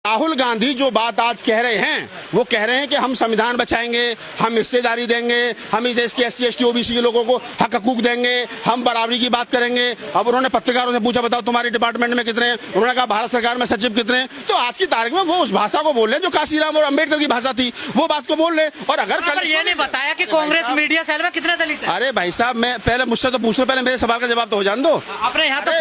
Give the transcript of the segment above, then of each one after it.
राहुल गांधी जो बात आज कह रहे हैं वो कह रहे हैं कि हम संविधान बचाएंगे, हम हिस्सेदारी देंगे, हम इस देश के SC ST OBC के लोगों को हक हकूक देंगे, हम बराबरी की बात करेंगे। अब उन्होंने पत्रकारों से पूछा बताओ तुम्हारे डिपार्टमेंट में कितने हैं, उन्होंने कहा भारत सरकार में सचिव कितने हैं। तो आज की तारीख में वो उस भाषा को बोल रहे जो काशीराम और अम्बेडकर की भाषा थी वो बात को बोल रहे। और अगर कल ये नहीं बताया कि कांग्रेस मीडिया सेल में कितने दलित हैं। अरे भाई साहब मैं पहले मुझसे तो पूछ लो, पहले मेरे सवाल का जवाब तो हो जान दो। अपने यहाँ तो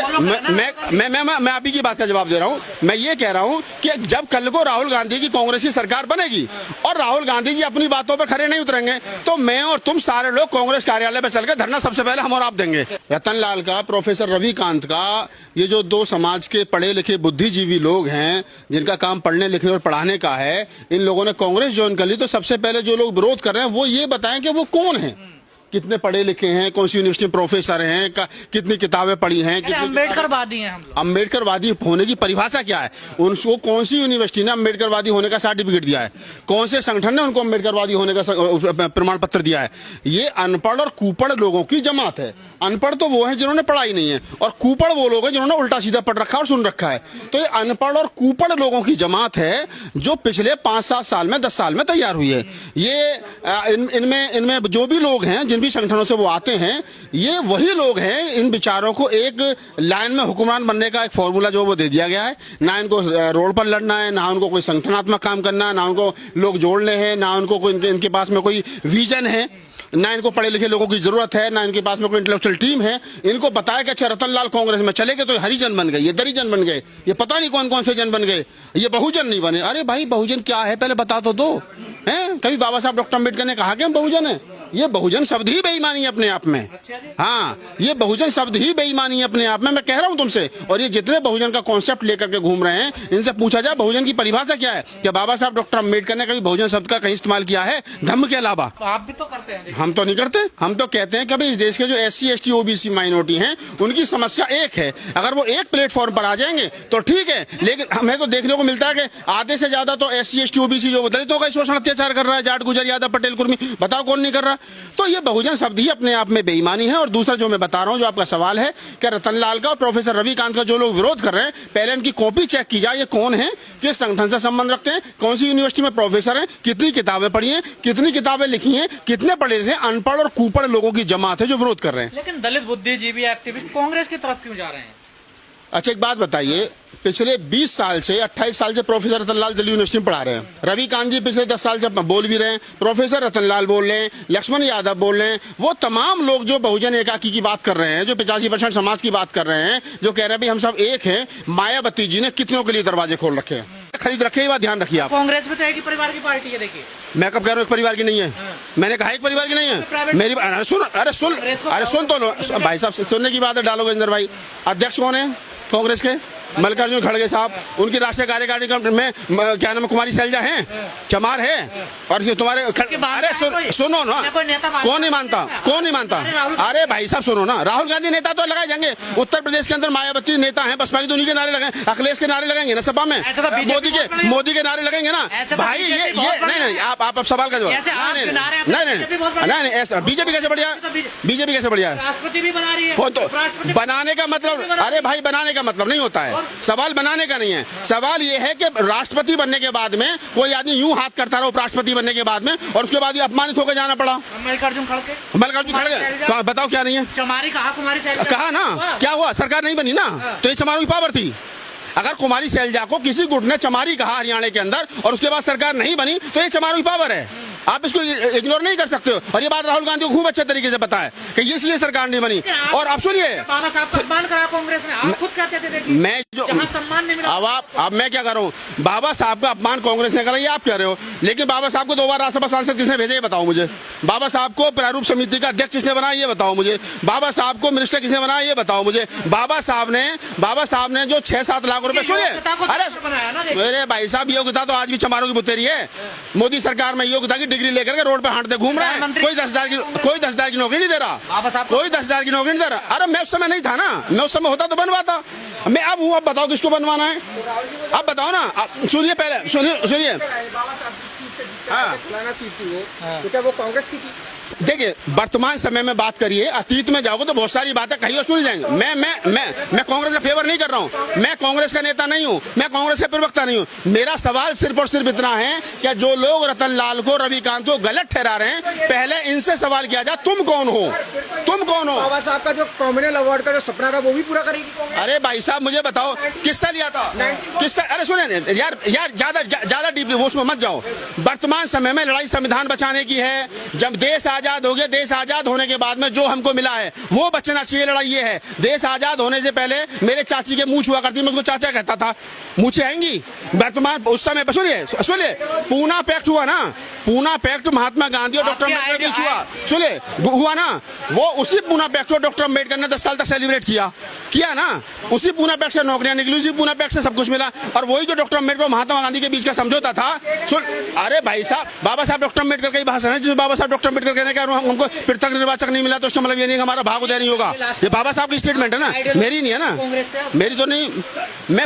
मैं आप ही की बात का जवाब दे रहा हूँ। मैं ये कह रहा हूँ कि जब कल को राहुल गांधी की कांग्रेस की सरकार बनेगी और राहुल गांधी जी अपनी बातों पर खड़े नहीं उतरेंगे तो मैं और तुम सारे लोग कांग्रेस कार्यालय पर चलकर धरना सबसे पहले हम और आप देंगे। रतनलाल का, प्रोफेसर रविकांत का, ये जो दो समाज के पढ़े लिखे बुद्धिजीवी लोग हैं जिनका काम पढ़ने लिखने और पढ़ाने का है, इन लोगों ने कांग्रेस ज्वाइन कर ली। तो सबसे पहले जो लोग विरोध कर रहे हैं वो ये बताएं कि वो कौन है, कितने पढ़े लिखे हैं, कौन सी यूनिवर्सिटी में प्रोफेसर हैं, कितनी किताबें पढ़ी हैं, अम्बेडकरवादी हैं हम लोग। अम्बेडकरवादी होने की परिभाषा क्या है, उनको कौन सी यूनिवर्सिटी ने अम्बेडकरवादी होने का सर्टिफिकेट दिया है, कौन से संगठन ने उनको अम्बेडकरवादी होने का प्रमाण पत्र दिया है। ये अनपढ़ और कुपढ़ लोगों की जमात है। अनपढ़ तो वो है जिन्होंने पढ़ाई नहीं है और कुपढ़ वो लोग हैं जिन्होंने उल्टा सीधा पढ़ रखा और सुन रखा है। तो ये अनपढ़ और कुपढ़ लोगों की जमात है जो पिछले 5-7 साल में 10 साल में तैयार हुई है। ये इनमें जो भी लोग हैं जिन भी संगठनों से वो आते हैं, ये वही लोग हैं। इन विचारों को एक लाइन में हुक्मरान बनने का एक फॉर्मूला जो वो दे दिया गया है। ना इनको रोड पर लड़ना है, ना उनको कोई संगठनात्मक काम करना है, ना उनको लोग जोड़ने हैं, ना उनको कोई इनके पास में कोई विजन है, ना इनको पढ़े लिखे लोगों की जरूरत है, ना इनके पास में कोई इंटेलेक्चुअल टीम है। इनको बताया कि अच्छा रतनलाल कांग्रेस में चले गए तो हरिजन बन गए, ये दरिजन बन गए, ये पता नहीं कौन कौन से जन बन गए, ये बहुजन नहीं बने। अरे भाई बहुजन क्या है पहले बता तो दो। हैं कभी बाबा साहब डॉक्टर अम्बेडकर ने कहा कि हम बहुजन है? ये बहुजन शब्द ही बेईमानी है अपने आप में। हाँ, ये बहुजन शब्द ही बेईमानी है अपने आप में, मैं कह रहा हूँ तुमसे। और ये जितने बहुजन का कॉन्सेप्ट लेकर के घूम रहे हैं, इनसे पूछा जाए बहुजन की परिभाषा क्या है? क्या बाबा साहब डॉक्टर अम्बेडकर ने कभी बहुजन शब्द का कहीं इस्तेमाल किया है धम्म के अलावा? आप भी तो करते हैं। हम तो नहीं करते। हम तो कहते हैं कि भाई इस देश के जो SC ST OBC माइनॉरिटी हैं उनकी समस्या एक है। अगर वो एक प्लेटफॉर्म पर आ जाएंगे तो ठीक है, लेकिन हमें तो देखने को मिलता है कि आधे से ज्यादा तो SC ST OBC जो दलितों का शोषण अत्याचार कर रहा है, जाट गुजर यादव पटेल कुर्मी, बताओ कौन नहीं कर रहा? तो ये बहुजन शब्द ही अपने आप में बेईमानी है। और दूसरा जो मैं बता रहा हूं, जो आपका सवाल है कि रतनलाल का और प्रोफेसर रविकांत का जो लोग विरोध कर रहे हैं, पहले इनकी कॉपी चेक की जाए, ये कौन है, किस संगठन से संबंध रखते हैं, कौन सी यूनिवर्सिटी में प्रोफेसर हैं, कितनी किताबें पढ़ी हैं, कितनी किताबें लिखी हैं, कितने पढ़े लिखे। अनपढ़ और कुपढ़ लोगों की जमात है जो विरोध कर रहे हैं। लेकिन दलित बुद्धिजीवी एक्टिविस्ट कांग्रेस की तरफ क्यों जा रहे हैं? अच्छा एक बात बताइए, पिछले 20 साल से 28 साल से प्रोफेसर रतनलाल दिल्ली यूनिवर्सिटी में पढ़ा रहे हैं। रविकांत जी पिछले 10 साल से बोल भी रहे हैं, प्रोफेसर रतनलाल बोल रहे हैं, लक्ष्मण यादव बोल रहे हैं। वो तमाम लोग जो बहुजन एकाकी की बात कर रहे हैं, जो 85% समाज की बात कर रहे हैं, जो कह रहे हैं भाई हम सब एक हैं, मायावती जी ने कितनों के लिए दरवाजे खोल रखे हैं, खरीद रखे। ये बात ध्यान रखिए आप। कांग्रेस में तो एक ही परिवार की पार्टी है। देखिए मैं कब कह रहा हूँ एक परिवार की नहीं है? मैंने कहा एक परिवार की नहीं है मेरी। अरे सुन तो लो भाई साहब, सुनने की बात है, डालोगे अंदर भाई। अध्यक्ष कौन है कांग्रेस के? मल्लिकार्जुन खड़गे साहब। उनकी राष्ट्रीय कार्यकारिणी में क्या नाम, कुमारी शैलजा है, चमार है, और तुम्हारे अरे सुनो ना, कौन नहीं मानता? कौन नहीं मानता? अरे भाई साहब सुनो ना, राहुल गांधी नेता तो लगाए जाएंगे। उत्तर प्रदेश के अंदर मायावती नेता है, बसपा की तो उन्हीं के नारे लगाए, अखिलेश के नारे लगाएंगे ना सपा में, मोदी के नारे लगेंगे ना भाई। ये नहीं, आप सवाल का जवाब नहीं, ऐसा बीजेपी कैसे बढ़िया? बीजेपी कैसे बढ़िया? राष्ट्रपति भी बना रही है। तो बनाने का मतलब, अरे भाई बनाने का मतलब नहीं होता है, सवाल बनाने का नहीं है। सवाल ये है कि राष्ट्रपति बनने के बाद में कोई आदमी यूं हाथ करता रहा उपराष्ट्रपति बनने के बाद में, और उसके बाद ये अपमानित होकर जाना पड़ा। मल्लिकार्जुन खड़गे बताओ क्या नहीं है? चमारी कहा, कुमारी शैलजा कहा ना, क्या हुआ? सरकार नहीं बनी ना, तो ये चमारों की पावर थी। अगर कुमारी शैलजा को किसी गुट ने चमारी कहा हरियाणा के अंदर और उसके बाद सरकार नहीं बनी, तो ये चमारों की पावर है। आप इसको इग्नोर नहीं कर सकते हो। और ये बात राहुल गांधी को खूब अच्छे तरीके से पता है कि इसलिए सरकार नहीं बनी। और आप सुनिए, बाबा साहब का अपमान करा कांग्रेस ने, आप खुद कहते थे देखिए, मैं जो सम्मान नहीं मिला। अब मैं क्या कर रहा हूँ? बाबा साहब का अपमान कांग्रेस ने करा, ये आप कह रहे हो, लेकिन बाबा साहब को 2 बार राज्यसभा सांसद किसने भेजा ये बताओ मुझे। बाबा साहब को प्रारूप समिति का अध्यक्ष किसने बनाया ये बताओ मुझे। बाबा साहब को मिनिस्टर किसने बनाया ये बताओ मुझे। बाबा साहब ने जो 6-7 लाख रुपए, सुनिए, अरे मेरे भाई साहब, योग्यता तो आज भी चमारों की बुतेरी है। मोदी सरकार में योग्यता की डिग्री लेकर के रोड पे हांटते घूम रहा है। कोई 10,000 की नौकरी नहीं दे रहा, कोई 10,000 की नौकरी नहीं दे रहा। अरे मैं उस समय नहीं था ना, मैं उस समय होता तो बनवाता। मैं अब हूँ, अब बताओ किसको बनवाना है, अब बताओ ना। सुनिए पहले, सुनिए। वो कांग्रेस की थी? देखिए वर्तमान समय में बात करिए, अतीत में जाओगे तो बहुत सारी बातें कहीं और सुनी जाएंगी। मैं कांग्रेस का फेवर नहीं कर रहा हूं, मैं कांग्रेस का नेता नहीं हूं, मैं कांग्रेस का प्रवक्ता नहीं हूं। मेरा सवाल सिर्फ और सिर्फ इतना है कि जो लोग रतनलाल को, रविकांत को गलत ठहरा रहे हैं, पहले इनसे सवाल किया जाए, तुम कौन हो? तुम कौन हो? बाबा साहब का जो कॉम्युनल अवार्ड का जो सपना था वो भी पूरा करेगी कांग्रेस? अरे भाई साहब मुझे बताओ किसका लिया था? किसका? अरे सुने यार ज्यादा डीपली वो उसमें मत जाओ। वर्तमान समय में लड़ाई संविधान बचाने की है। जब देश आजाद हो गया, देश आजाद होने के बाद में जो हमको मिला है वो बचना चाहिए। लड़ाई ये है, देश आजाद होने से पहले मेरे चाची के मूंछ हुआ करती, मैं उसको चाचा कहता था, मूंछें आएंगी। वर्तमान उस समय सुनिए पूना पैक्ट हुआ ना, पूना पैक्ट महात्मा गांधी और डॉक्टर अम्बेडकर के बीच हुआ, सुनिए हुआ ना, वो उसी पूना पैक्ट को डॉक्टर अम्बेडकर ने 10 साल तक सेलिब्रेट किया ना। उसी पूना पैक्ट से नौकरियां निकली, उसी पूना पैक्ट से सब कुछ मिला। और वही जो डॉक्टर अम्बेडकर और महात्मा गांधी के बीच का समझौता था, अरे भाई साहब, बाबा साहब डॉक्टर अम्बेडकर का ही भाषण है जिसमें बाबा साहब डॉक्टर अम्बेडकर कहने का हमको पृथक निर्वाचक नहीं मिला तो उसका मतलब ये नहीं कि हमारा भाग उदय नहीं होगा। ये बाबा साहब की स्टेटमेंट है ना, मेरी नहीं है ना, मेरी तो नहीं। मैं